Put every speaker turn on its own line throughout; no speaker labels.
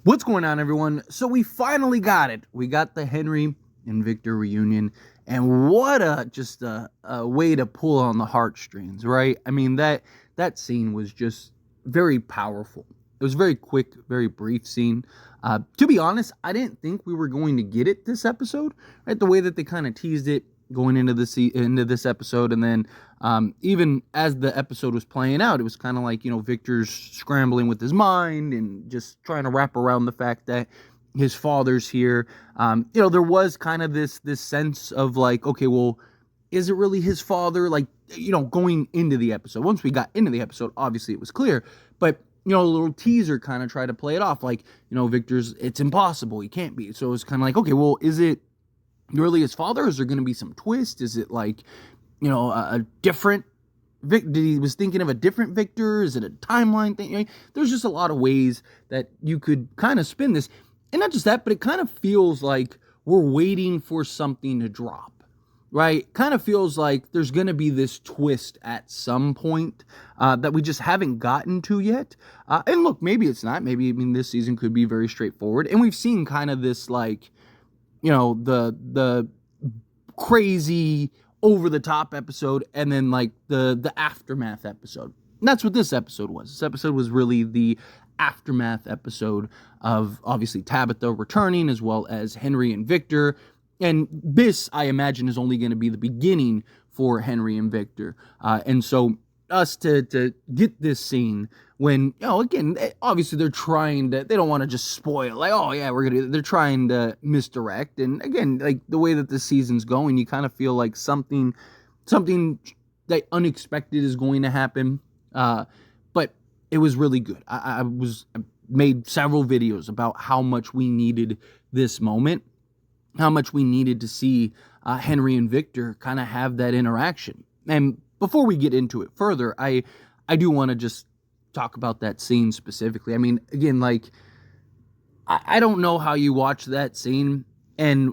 What's going on, everyone? So we finally got it. We got the Henry and Victor reunion, and what a way to pull on the heartstrings, right? I mean that scene was just very powerful. It was a very quick, very brief scene. To be honest, I didn't think we were going to get it this episode, right? The way that they kind of teased it going into into this episode, and then even as the episode was playing out, it was kind of like, Victor's scrambling with his mind and just trying to wrap around the fact that his father's here. There was kind of this sense of like, okay, well, is it really his father? Like, going into the episode. Once we got into the episode, obviously it was clear, but a little teaser kind of tried to play it off like, Victor's, it's impossible, he can't be. So it's kind of like, okay, well, is it really his father? Is there going to be some twist? Is it like, a different Victor? He was thinking of a different Victor? Is it a timeline thing? There's just a lot of ways that you could kind of spin this. And not just that, but it kind of feels like we're waiting for something to drop, right? Kind of feels like there's going to be this twist at some point that we just haven't gotten to yet. And look, maybe it's not. Maybe, this season could be very straightforward. And we've seen kind of this, like, the crazy over the top episode, and then like the aftermath episode. And that's what this episode was. This episode was really the aftermath episode of obviously Tabitha returning, as well as Henry and Victor. And this, I imagine, is only going to be the beginning for Henry and Victor. And so us to get this scene when, again, obviously they're trying to, they don't want to just spoil, like, oh yeah, they're trying to misdirect. And again, like the way that the season's going, you kind of feel like something that unexpected is going to happen. But it was really good. I made several videos about how much we needed this moment, how much we needed to see Henry and Victor kind of have that interaction. And before we get into it further, I do want to just talk about that scene specifically. I mean, again, like, I don't know how you watch that scene, and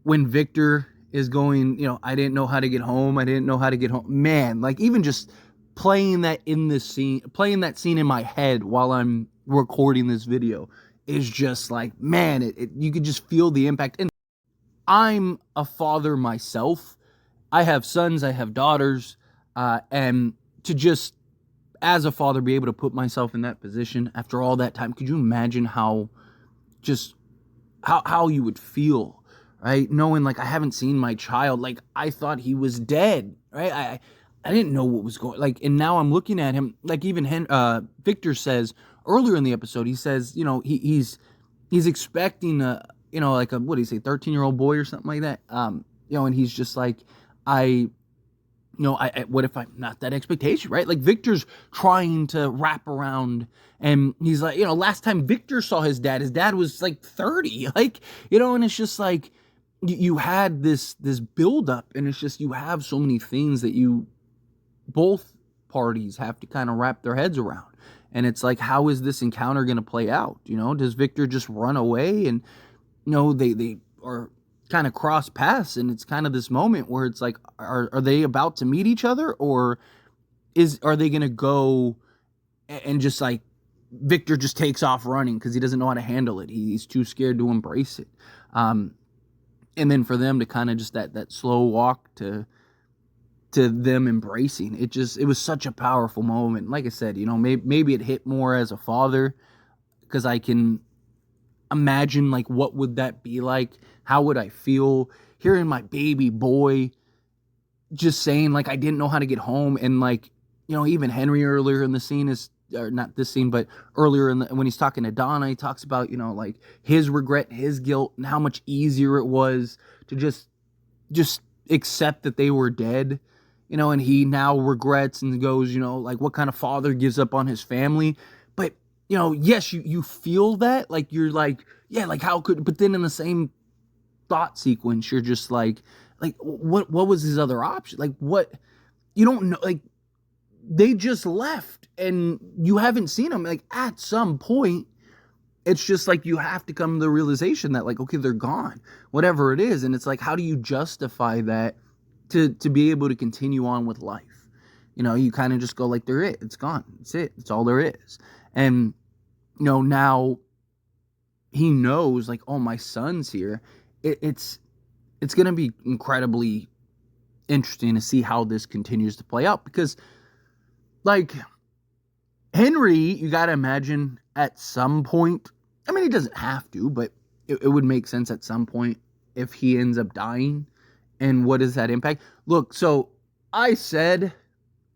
when Victor is going, I didn't know how to get home. I didn't know how to get home. Man, like, even just playing that scene in my head while I'm recording this video is just like, man, you could just feel the impact. And I'm a father myself. I have sons, I have daughters, and to just, as a father, be able to put myself in that position after all that time, could you imagine how you would feel, right? Knowing, like, I haven't seen my child, like, I thought he was dead, right? I didn't know what was going, like, and now I'm looking at him, like, even Victor says earlier in the episode, he says, he's expecting like what do you say, 13-year-old boy or something like that, and he's just like, I what if I'm not that expectation, right? Like, Victor's trying to wrap around, and he's like, last time Victor saw his dad was like 30, like, and it's just like, you had this build up, and it's just, you have so many things that both parties have to kind of wrap their heads around. And it's like, how is this encounter going to play out? Does Victor just run away, and they are kind of cross paths, and it's kind of this moment where it's like, are they about to meet each other, or are they gonna go and just, like, Victor just takes off running because he doesn't know how to handle it, he's too scared to embrace it, and then for them to kind of just that slow walk to them embracing it, it was such a powerful moment. Like I said, maybe it hit more as a father, because I can imagine, like, what would that be like? How would I feel hearing my baby boy just saying, like, I didn't know how to get home? And, like, even Henry earlier in the scene or not this scene, but earlier when he's talking to Donna, he talks about, like, his regret, his guilt, and how much easier it was to just accept that they were dead, and he now regrets and goes, like, what kind of father gives up on his family? But yes, you feel that, like, you're like, yeah, like, how could, but then in the same thought sequence, you're just like, what was his other option? Like, what, you don't know, like, they just left, and you haven't seen them. Like, at some point, it's just like, you have to come to the realization that, like, okay, they're gone, whatever it is. And it's like, how do you justify that to be able to continue on with life? You kind of just go, like, it's gone, it's all there is. And now he knows, like, oh, my son's here. It's going to be incredibly interesting to see how this continues to play out, because, like, Henry, you got to imagine at some point, I mean, he doesn't have to, but it would make sense at some point if he ends up dying. And what is that impact? Look, so I said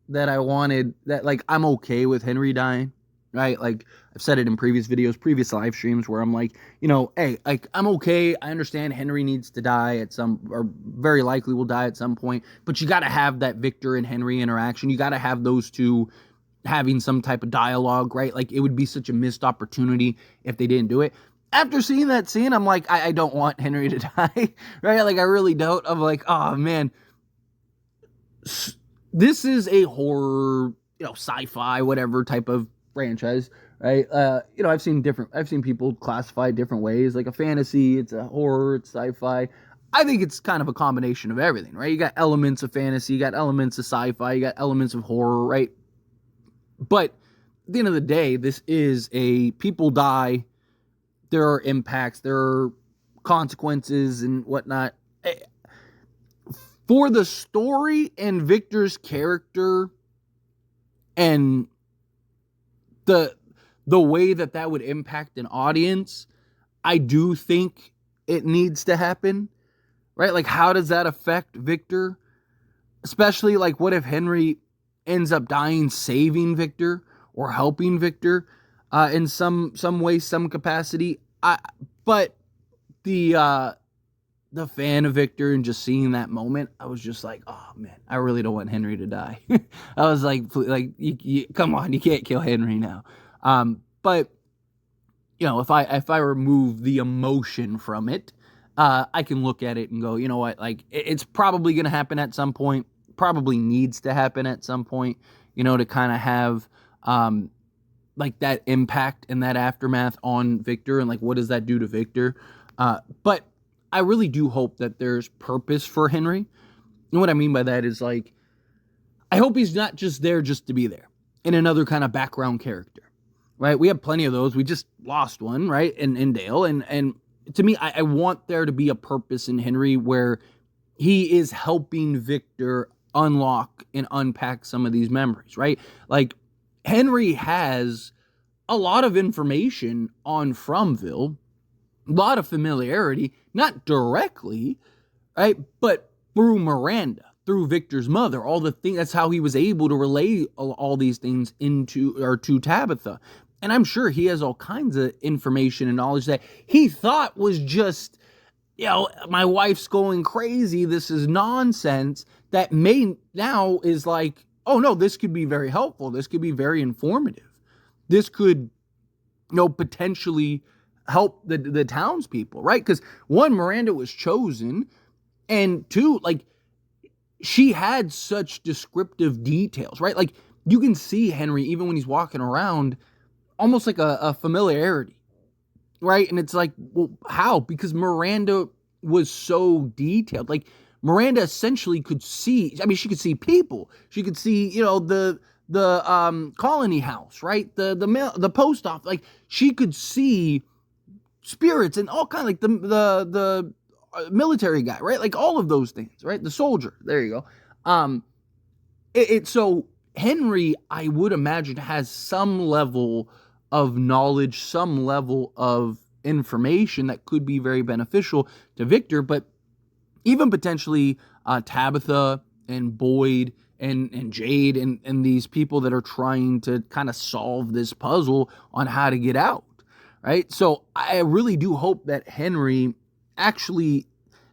that I wanted that, like, I'm okay with Henry dying, right? Like, I've said it in previous videos, previous live streams, where I'm like, hey, like, I'm okay. I understand Henry needs to die at some, or very likely will die at some point, but you got to have that Victor and Henry interaction. You got to have those two having some type of dialogue, right? Like, it would be such a missed opportunity if they didn't do it. After seeing that scene, I'm like, I don't want Henry to die, right? Like, I really don't. I'm like, oh, man. This is a horror, sci-fi, whatever type of franchise, right? I've seen people classify different ways, like a fantasy, it's a horror, it's sci-fi. I think it's kind of a combination of everything, right? You got elements of fantasy, you got elements of sci-fi, you got elements of horror, right? But at the end of the day, this is people die, there are impacts, there are consequences and whatnot. For the story and Victor's character and the way that would impact an audience, I do think it needs to happen, right? Like, how does that affect Victor? Especially, like, what if Henry ends up dying saving Victor or helping Victor in some way, some capacity? But the fan of Victor and just seeing that moment, I was just like, oh man, I really don't want Henry to die. I was like, come on, you can't kill Henry now. But if I remove the emotion from it, I can look at it and go, you know what, like, it's probably going to happen at some point, probably needs to happen at some point, to kind of have, like, that impact and that aftermath on Victor, and like, what does that do to Victor? But I really do hope that there's purpose for Henry. And what I mean by that is, like, I hope he's not just there just to be there, in another kind of background character, right? We have plenty of those. We just lost one, right? In Dale. And to me, I want there to be a purpose in Henry where he is helping Victor unlock and unpack some of these memories, right? Like, Henry has a lot of information on Fromville, a lot of familiarity, not directly, right, but through Miranda, through Victor's mother, all the things. That's how he was able to relay all these things to Tabitha. And I'm sure he has all kinds of information and knowledge that he thought was just, my wife's going crazy, this is nonsense, that now is like, oh no, this could be very helpful, this could be very informative, this could, potentially help the townspeople, right? Because one, Miranda was chosen, and two, like, she had such descriptive details, right? Like, you can see Henry, even when he's walking around, almost like a familiarity, right? And it's like, well, how? Because Miranda was so detailed. Like, Miranda essentially could see, I mean, she could see people. She could see, the colony house, right? The post office. Like, she could see spirits and all kind of, like, the military guy, right? Like, all of those things, right? The soldier. There you go. So Henry, I would imagine, has some level of knowledge, some level of information that could be very beneficial to Victor, but even potentially Tabitha and Boyd and Jade and these people that are trying to kind of solve this puzzle on how to get out, right? So I really do hope that Henry actually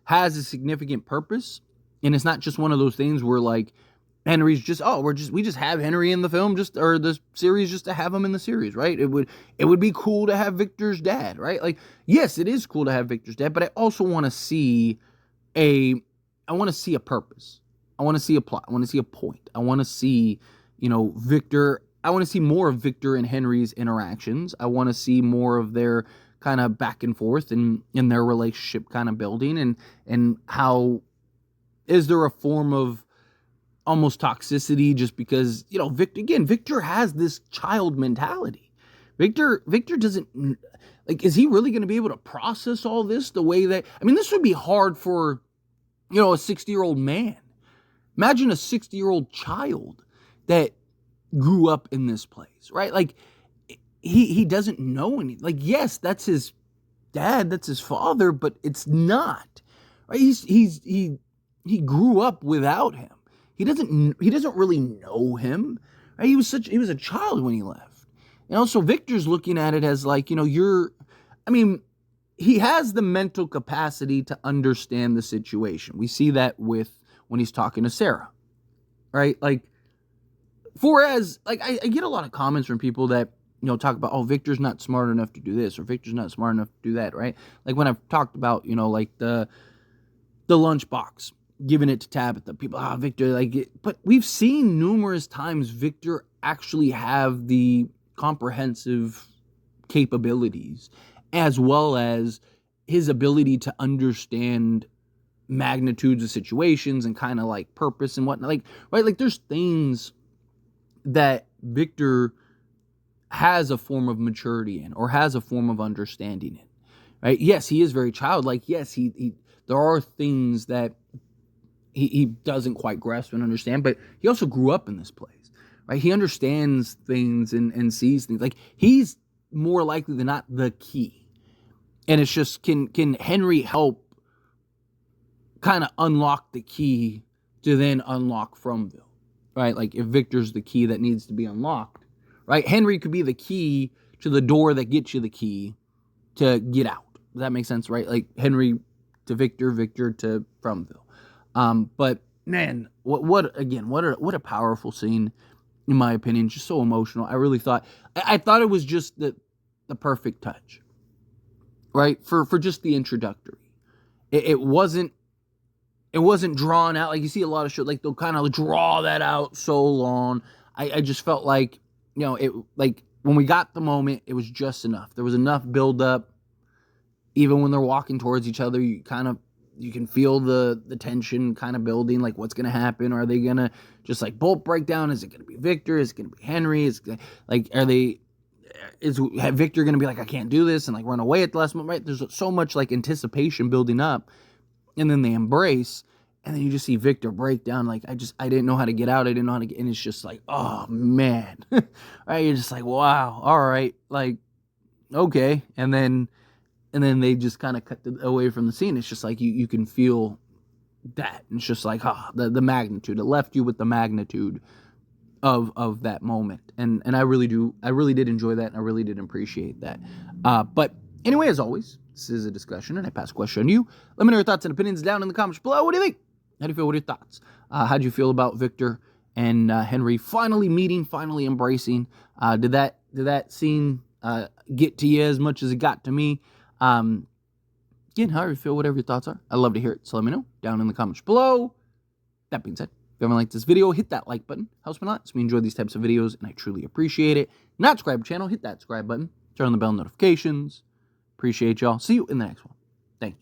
has a significant purpose, and it's not just one of those things where, like, Henry's just, we just have Henry in the film, or the series, just to have him in the series, right? It would be cool to have Victor's dad, right? Like, yes, it is cool to have Victor's dad, but I also want to see a purpose. I want to see a plot. I want to see a point. I want to see, Victor. I want to see more of Victor and Henry's interactions. I want to see more of their kind of back and forth and in their relationship kind of building, and how is there a form of almost toxicity just because, Victor has this child mentality. Victor doesn't, Like, is he really going to be able to process all this the way that, I mean, this would be hard for, a 60-year-old man. Imagine a 60-year-old child that grew up in this place, right? Like, he doesn't know anything. Like, yes, that's his dad, that's his father, but it's not, right? He grew up without him. He doesn't really know him, right? He was a child when he left. And also Victor's looking at it as like, he has the mental capacity to understand the situation. We see that when he's talking to Sarah, right? Like, I get a lot of comments from people that, talk about, oh, Victor's not smart enough to do this, or Victor's not smart enough to do that, right? Like when I've talked about, like the lunchbox, giving it to Tabitha, people, Victor, but we've seen numerous times Victor actually have the comprehensive capabilities, as well as his ability to understand magnitudes of situations and kind of like purpose and whatnot. Like, right? Like there's things that Victor has a form of maturity in, or has a form of understanding in, right? Yes, he is very childlike. Yes, there are things that he doesn't quite grasp and understand, but he also grew up in this place, right? He understands things and sees things. Like, he's more likely than not the key. And it's just, can Henry help kind of unlock the key to then unlock Fromville, right? Like, if Victor's the key that needs to be unlocked, right? Henry could be the key to the door that gets you the key to get out. Does that make sense, right? Like, Henry to Victor, Victor to Fromville. But man, what a powerful scene, in my opinion. Just so emotional. I really thought, I thought it was just the perfect touch, right? For just the introductory. It wasn't drawn out. Like, you see a lot of shows, like, they'll kind of draw that out so long. I just felt like, when we got the moment, it was just enough. There was enough build up. Even when they're walking towards each other, you can feel the tension kind of building, like, what's going to happen? Are they going to just, like, bolt break down? Is it going to be Victor? Is it going to be Henry? Is Victor going to be like, I can't do this, and, like, run away at the last moment, right? There's so much, like, anticipation building up, and then they embrace, and then you just see Victor break down, like, I didn't know how to get out, I didn't know how to get, and it's just like, oh, man. Right? You're just like, wow, all right, like, okay, and then they just kind of cut away from the scene. It's just like you can feel that. And it's just like, the magnitude. It left you with the magnitude of that moment. And I really did enjoy that, and I really did appreciate that. But anyway, as always, this is a discussion, and I pass a question on you. Let me know your thoughts and opinions down in the comments below. What do you think? How do you feel? What are your thoughts? How do you feel about Victor and Henry finally meeting, finally embracing? Did that scene get to you as much as it got to me? Again, how you feel, whatever your thoughts are, I'd love to hear it, so let me know down in the comments below. That being said, if you haven't liked this video, hit that like button. Helps me a lot. It's me enjoy these types of videos, and I truly appreciate it. Not subscribe to the channel, hit that subscribe button, turn on the bell notifications. Appreciate y'all. See you in the next one. Thank you.